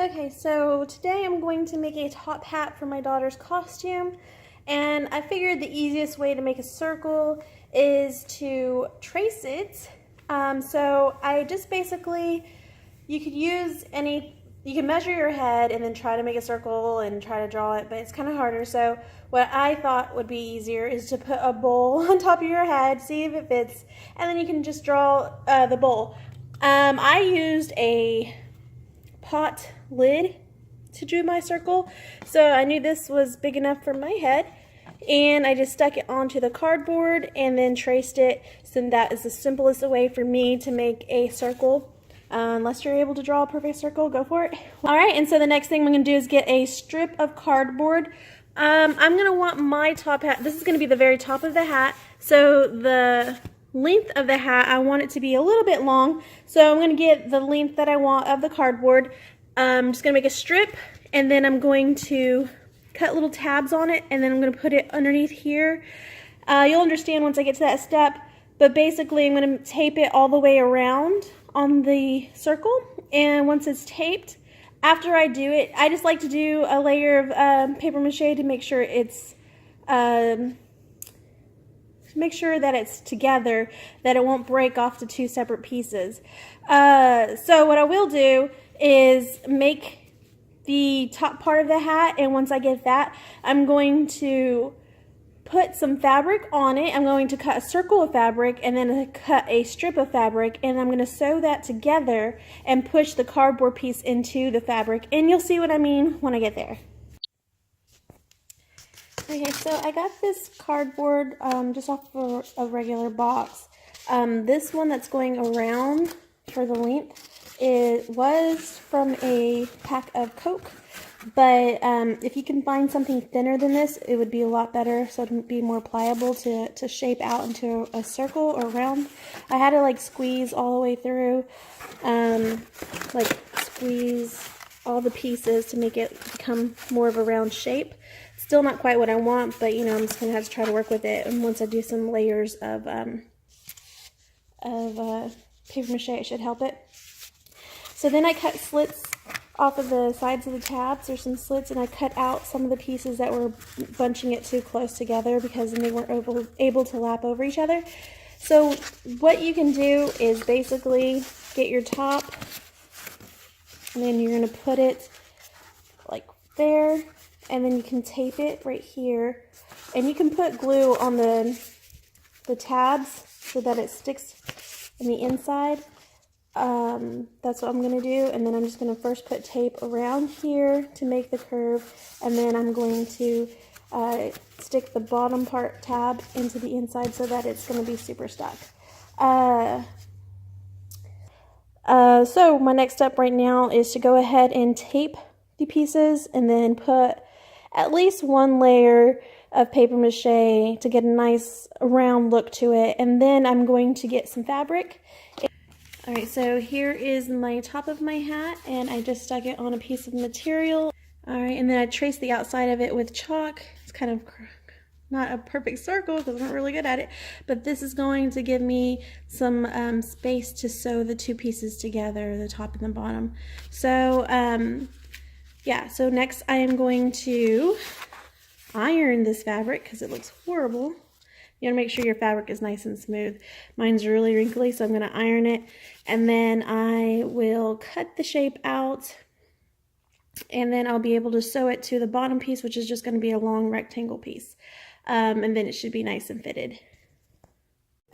Okay, so today I'm going to make a top hat for my daughter's costume, and I figured the easiest way to make a circle is to trace it. So I just basically, you could use you can measure your head and then try to make a circle and try to draw it, but it's kind of harder. So what I thought would be easier is to put a bowl on top of your head, see if it fits, and then you can just draw the bowl. I used a pot lid to do my circle, so I knew this was big enough for my head, and I just stuck it onto the cardboard and then traced it. So that is the simplest way for me to make a circle. Unless you're able to draw a perfect circle, go for it. Alright, and so the next thing I'm going to do is get a strip of cardboard. I'm going to want my top hat, this is going to be the very top of the hat, so the length of the hat, I want it to be a little bit long, so I'm going to get the length that I want of the cardboard. I'm just going to make a strip, and then I'm going to cut little tabs on it, and then I'm going to put it underneath here. You'll understand once I get to that step, but basically I'm going to tape it all the way around on the circle, and once it's taped, after I do it, I just like to do a layer of paper mache to make sure it's that it's together, that it won't break off to two separate pieces. So what I will do is make the top part of the hat, and once I get that, I'm going to put some fabric on it. I'm going to cut a circle of fabric and then cut a strip of fabric, and I'm going to sew that together and push the cardboard piece into the fabric, and you'll see what I mean when I get there. Okay, so I got this cardboard just off of a regular box. This one that's going around for the length, it was from a pack of Coke, but if you can find something thinner than this, it would be a lot better, so it would be more pliable to shape out into a circle or round. I had to like squeeze all the way through, like squeeze all the pieces to make it become more of a round shape. Still not quite what I want, but you know, I'm just gonna have to try to work with it. And once I do some layers of paper mache, it should help it. So then I cut slits off of the sides of the tabs. There's some slits, and I cut out some of the pieces that were bunching it too close together because then they weren't able to lap over each other. So what you can do is basically get your top, and then you're gonna put it like there, and then you can tape it right here, and you can put glue on the tabs so that it sticks in the inside. That's what I'm going to do, and then I'm just going to first put tape around here to make the curve, and then I'm going to stick the bottom part tab into the inside so that it's going to be super stuck. So my next step right now is to go ahead and tape the pieces and then put at least one layer of paper mache to get a nice round look to it, and then I'm going to get some fabric. Alright, so here is my top of my hat, and I just stuck it on a piece of material. Alright, and then I traced the outside of it with chalk. It's kind of not a perfect circle because I'm not really good at it, but this is going to give me some space to sew the two pieces together, the top and the bottom. So, yeah, so next I am going to iron this fabric because it looks horrible. You want to make sure your fabric is nice and smooth. Mine's really wrinkly, so I'm going to iron it, and then I will cut the shape out, and then I'll be able to sew it to the bottom piece, which is just going to be a long rectangle piece, and then it should be nice and fitted.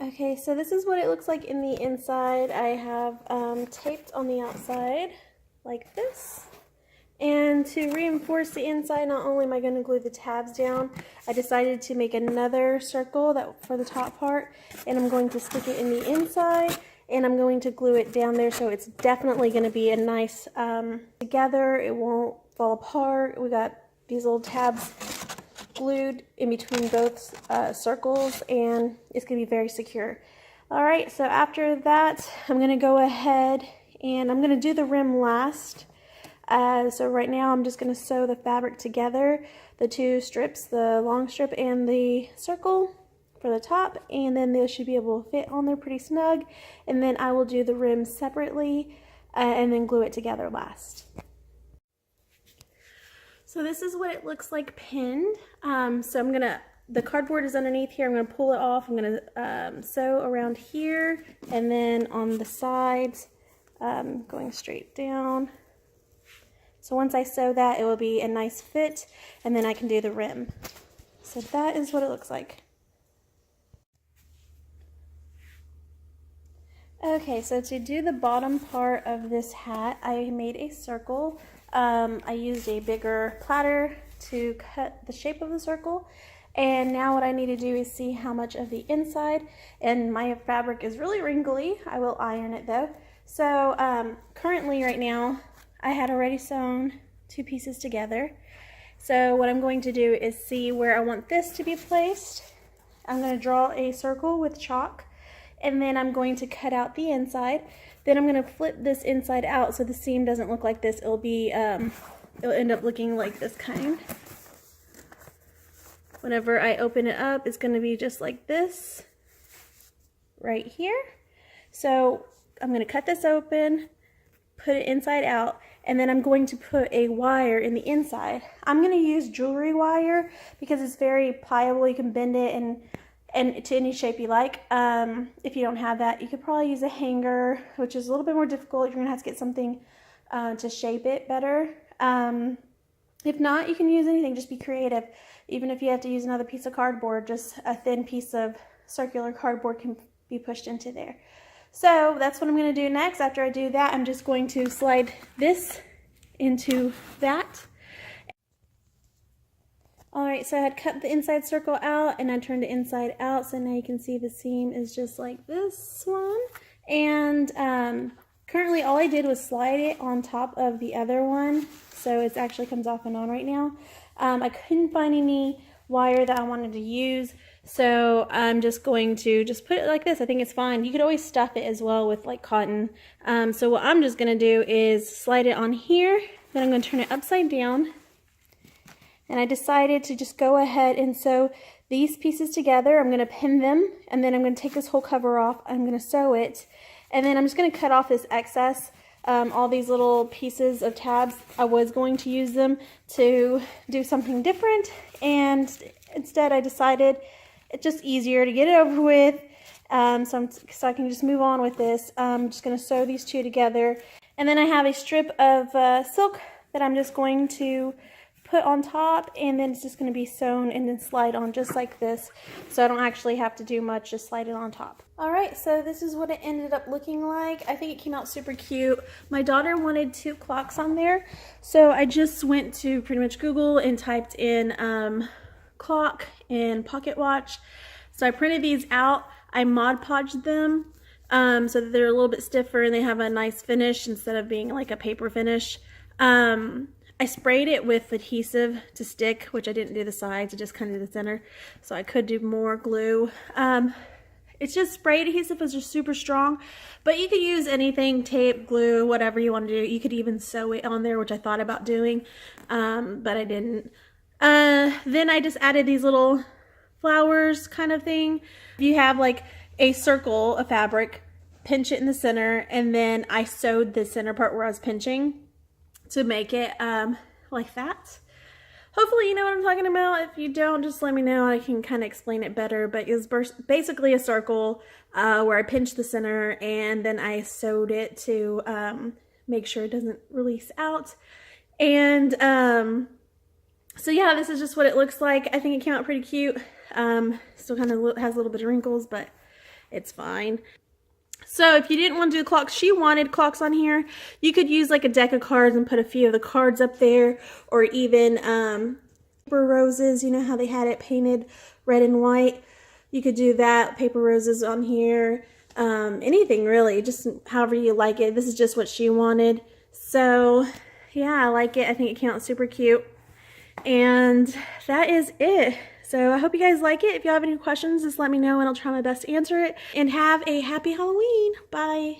Okay, so this is what it looks like in the inside. I have taped on the outside like this. And to reinforce the inside, not only am I going to glue the tabs down, I decided to make another circle for the top part, and I'm going to stick it in the inside, and I'm going to glue it down there, so it's definitely going to be a nice together. It won't fall apart. We got these little tabs glued in between both circles, and it's going to be very secure. Alright, so after that, I'm going to go ahead and I'm going to do the rim last. So right now I'm just going to sew the fabric together, the two strips, the long strip and the circle for the top, and then they should be able to fit on there pretty snug, and then I will do the rim separately and then glue it together last. So this is what it looks like pinned. So I'm gonna, the cardboard is underneath here. I'm gonna pull it off. I'm gonna sew around here and then on the sides, going straight down. So once I sew that, it will be a nice fit and then I can do the rim. So that is what it looks like. Okay, so to do the bottom part of this hat, I made a circle. I used a bigger platter to cut the shape of the circle. And now what I need to do is see how much of the inside, and my fabric is really wrinkly. I will iron it though. So currently right now, I had already sewn 2 pieces together. So what I'm going to do is see where I want this to be placed. I'm going to draw a circle with chalk, and then I'm going to cut out the inside. Then I'm going to flip this inside out so the seam doesn't look like this. It'll be, it'll end up looking like this kind. Whenever I open it up, it's going to be just like this right here. So I'm going to cut this open, put it inside out, and then I'm going to put a wire in the inside. I'm going to use jewelry wire because it's very pliable. You can bend it and to any shape you like. If you don't have that, you could probably use a hanger, which is a little bit more difficult. You're gonna have to get something to shape it better. If not, you can use anything. Just be creative. Even if you have to use another piece of cardboard, just a thin piece of circular cardboard can be pushed into there. So that's what I'm gonna do next. After I do that, I'm just going to slide this into that. Alright, so I had cut the inside circle out and I turned it inside out, so now you can see the seam is just like this one. And currently all I did was slide it on top of the other one, so it actually comes off and on right now. I couldn't find any wire that I wanted to use, so I'm just going to just put it like this. I think it's fine. You could always stuff it as well with like cotton. So what I'm just going to do is slide it on here, then I'm going to turn it upside down. And I decided to just go ahead and sew these pieces together. I'm going to pin them, and then I'm going to take this whole cover off. I'm going to sew it, and then I'm just going to cut off this excess. All these little pieces of tabs, I was going to use them to do something different, and instead I decided it's just easier to get it over with, so I can just move on with this. I'm just going to sew these 2 together, and then I have a strip of silk that I'm just going to put on top, and then it's just going to be sewn and then slide on just like this, so I don't actually have to do much, just slide it on top. Alright, so this is what it ended up looking like. I think it came out super cute. My daughter wanted 2 clocks on there, so I just went to pretty much Google and typed in clock and pocket watch. So I printed these out. I Mod Podged them so that they're a little bit stiffer and they have a nice finish instead of being like a paper finish. I sprayed it with adhesive to stick, which I didn't do the sides, I just kind of did the center, so I could do more glue. It's just spray adhesive, is just super strong, but you could use anything, tape, glue, whatever you want to do. You could even sew it on there, which I thought about doing, but I didn't. Then I just added these little flowers kind of thing. If you have like a circle of fabric, pinch it in the center, and then I sewed the center part where I was pinching to make it like that. Hopefully you know what I'm talking about. If you don't, just let me know. I can kind of explain it better, but it was basically a circle where I pinched the center and then I sewed it to make sure it doesn't release out. And so yeah, this is just what it looks like. I think it came out pretty cute. Still kind of has a little bit of wrinkles, but it's fine. So if you didn't want to do the clocks, she wanted clocks on here, you could use like a deck of cards and put a few of the cards up there, or even paper roses. You know how they had it painted red and white? You could do that, paper roses on here, anything really, just however you like it. This is just what she wanted. So yeah, I like it. I think it came out super cute. And that is it. So I hope you guys like it. If you have any questions, just let me know and I'll try my best to answer it. And have a happy Halloween. Bye.